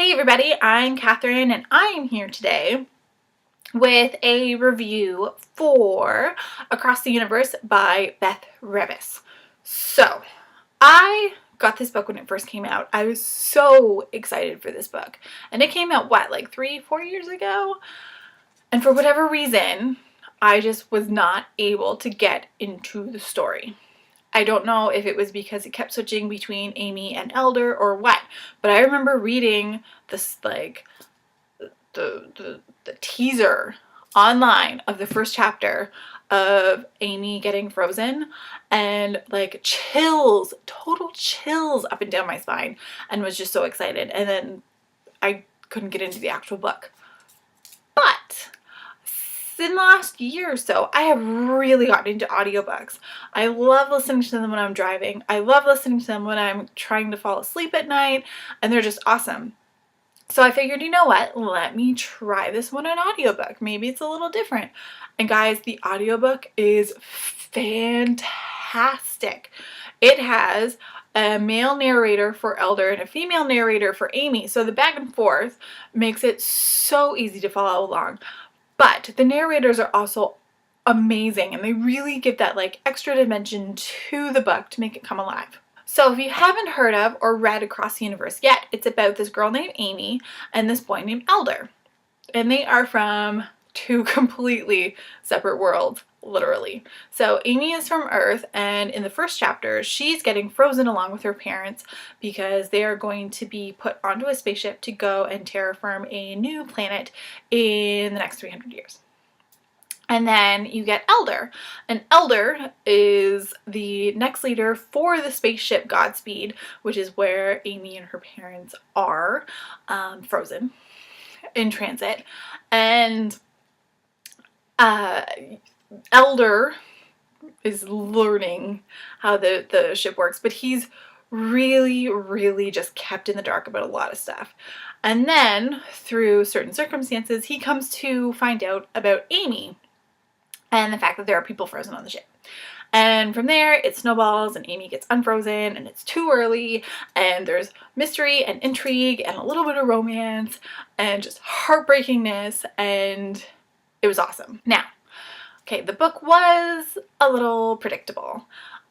Hey everybody, I'm Catherine and I am here today with a review for Across the Universe by Beth Revis. So, I got this book when it first came out. I was so excited for this book. And it came out, what, like 3-4 years ago? And for whatever reason, I just was not able to get into the story. I don't know if it was because it kept switching between Amy and Elder or what, but I remember reading this, like, the teaser online of the first chapter of Amy getting frozen, and like chills, total chills up and down my spine, and was just so excited. And then I couldn't get into the actual book. But in the last year or so, I have really gotten into audiobooks. I love listening to them when I'm driving. I love listening to them when I'm trying to fall asleep at night, and they're just awesome. So I figured, you know what, let me try this one on audiobook. Maybe it's a little different. And guys, the audiobook is fantastic. It has a male narrator for Elder and a female narrator for Amy. So the back and forth makes it so easy to follow along. But the narrators are also amazing, and they really give that like extra dimension to the book to make it come alive. So if you haven't heard of or read Across the Universe yet, it's about this girl named Amy and this boy named Elder. And they are from two completely separate worlds, literally. So Amy is from Earth, and in the first chapter, she's getting frozen along with her parents because they are going to be put onto a spaceship to go and terraform a new planet in the next 300 years. And then you get Elder, and Elder is the next leader for the spaceship Godspeed, which is where Amy and her parents are frozen in transit. And Elder is learning how the ship works, but he's really just kept in the dark about a lot of stuff. And then through certain circumstances, he comes to find out about Amy and the fact that there are people frozen on the ship. And from there, it snowballs, and Amy gets unfrozen, and it's too early, and there's mystery and intrigue and a little bit of romance and just heartbreakingness, and it was awesome. Now, okay, the book was a little predictable.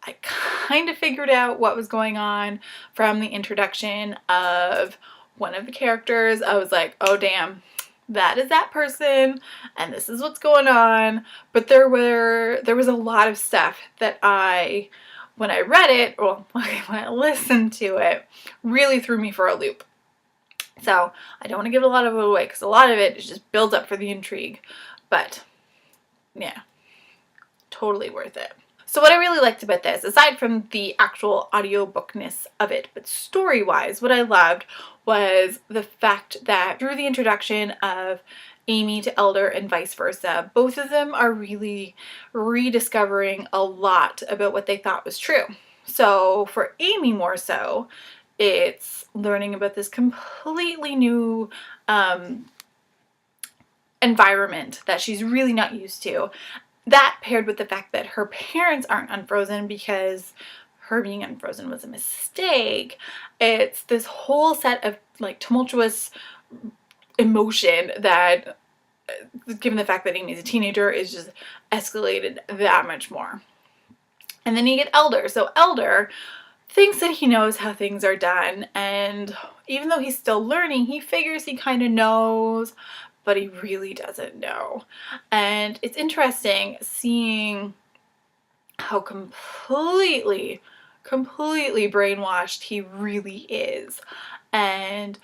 I kind of figured out what was going on from the introduction of one of the characters. I was like, oh damn, that is that person, and this is what's going on. But there was a lot of stuff that when I read it, or when I listened to it, really threw me for a loop. So I don't want to give a lot of it away because a lot of it just builds up for the intrigue. But yeah, totally worth it. So what I really liked about this, aside from the actual audiobookness of it, but story-wise, what I loved was the fact that through the introduction of Amy to Elder and vice versa, both of them are really rediscovering a lot about what they thought was true. So for Amy more so, it's learning about this completely new environment that she's really not used to. That paired with the fact that her parents aren't unfrozen because her being unfrozen was a mistake. It's this whole set of like tumultuous emotion that, given the fact that Amy's a teenager, is just escalated that much more. And then you get Elder. So Elder thinks that he knows how things are done, and even though he's still learning, he figures he kind of knows, but he really doesn't know. And it's interesting seeing how completely brainwashed he really is. And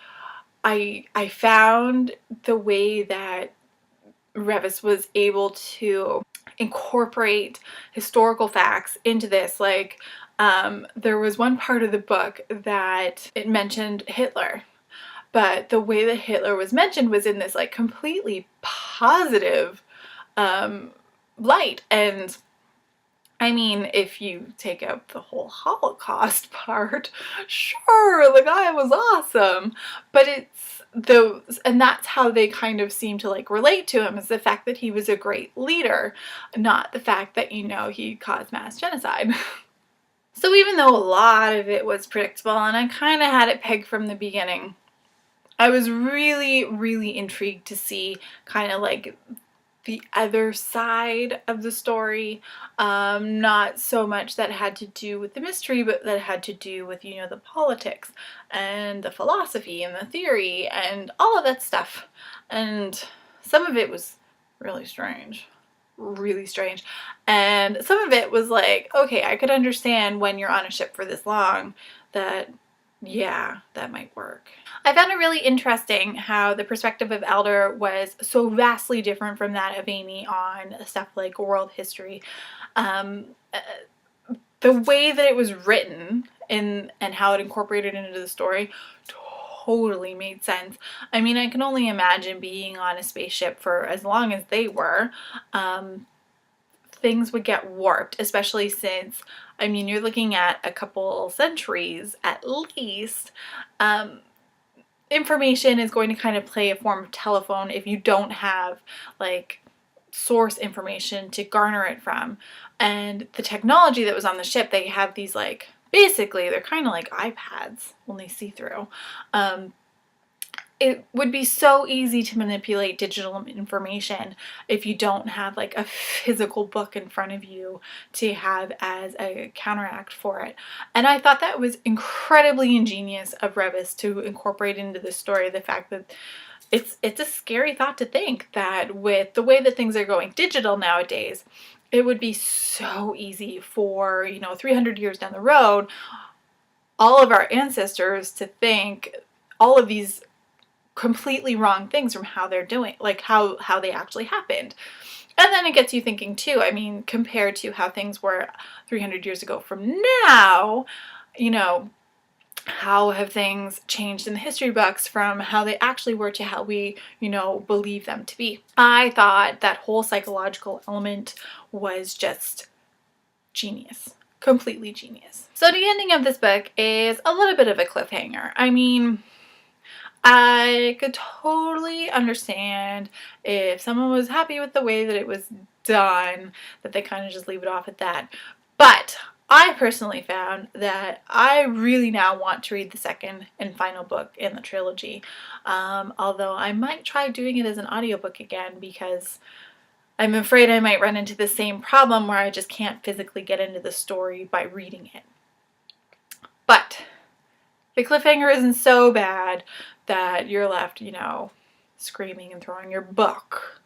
I found the way that Revis was able to incorporate historical facts into this. Like, there was one part of the book that it mentioned Hitler. But the way that Hitler was mentioned was in this like completely positive light. And I mean, if you take out the whole Holocaust part, sure, the guy was awesome. But and that's how they kind of seem to like relate to him, is the fact that he was a great leader, not the fact that, you know, he caused mass genocide. So even though a lot of it was predictable and I kind of had it pegged from the beginning, I was really, really intrigued to see kind of like the other side of the story, not so much that had to do with the mystery, but that had to do with, you know, the politics and the philosophy and the theory and all of that stuff. And some of it was really strange. Really strange. And some of it was like, okay, I could understand when you're on a ship for this long that, yeah, that might work. I found it really interesting how the perspective of Elder was so vastly different from that of Amy on stuff like world history. Um, uh, the way that it was written and how it incorporated into the story totally made sense. I mean, I can only imagine being on a spaceship for as long as they were. Things would get warped, especially since, I mean, you're looking at a couple centuries at least. Information is going to kind of play a form of telephone if you don't have like source information to garner it from. And the technology that was on the ship, they have these like, basically they're kind of like iPads, only see-through. It would be so easy to manipulate digital information if you don't have like a physical book in front of you to have as a counteract for it. And I thought that was incredibly ingenious of Revis to incorporate into the story the fact that it's a scary thought to think that with the way that things are going digital nowadays, it would be so easy for, you know, 300 years down the road, all of our ancestors to think all of these completely wrong things from how they're doing, like how they actually happened. And then it gets you thinking too, I mean, compared to how things were 300 years ago from now, you know, how have things changed in the history books from how they actually were to how we, you know, believe them to be. I thought that whole psychological element was just genius. Completely genius. So the ending of this book is a little bit of a cliffhanger. I mean, I could totally understand if someone was happy with the way that it was done, that they kind of just leave it off at that. But I personally found that I really now want to read the second and final book in the trilogy. Although I might try doing it as an audiobook again because I'm afraid I might run into the same problem where I just can't physically get into the story by reading it. But the cliffhanger isn't so bad that you're left, you know, screaming and throwing your book,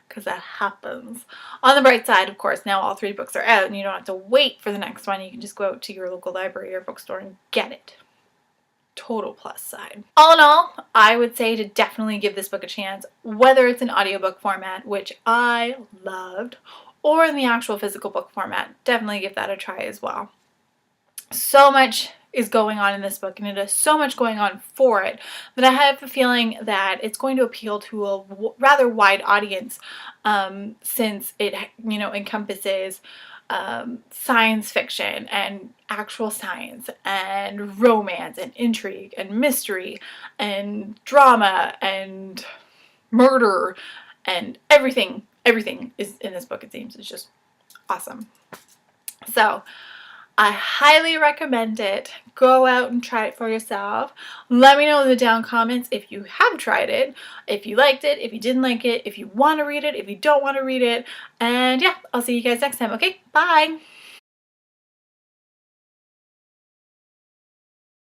because that happens. On the bright side, of course, now all 3 books are out and you don't have to wait for the next one. You can just go out to your local library or bookstore and get it. Total plus side. All in all, I would say to definitely give this book a chance, whether it's in audiobook format, which I loved, or in the actual physical book format. Definitely give that a try as well. So much is going on in this book, and it has so much going on for it that I have a feeling that it's going to appeal to a rather wide audience, since it, you know, encompasses science fiction and actual science and romance and intrigue and mystery and drama and murder and everything is in this book. It seems it's just awesome. So I highly recommend it. Go out and try it for yourself. Let me know in the down comments if you have tried it, if you liked it, if you didn't like it, if you want to read it, if you don't want to read it. And yeah, I'll see you guys next time. Okay, bye.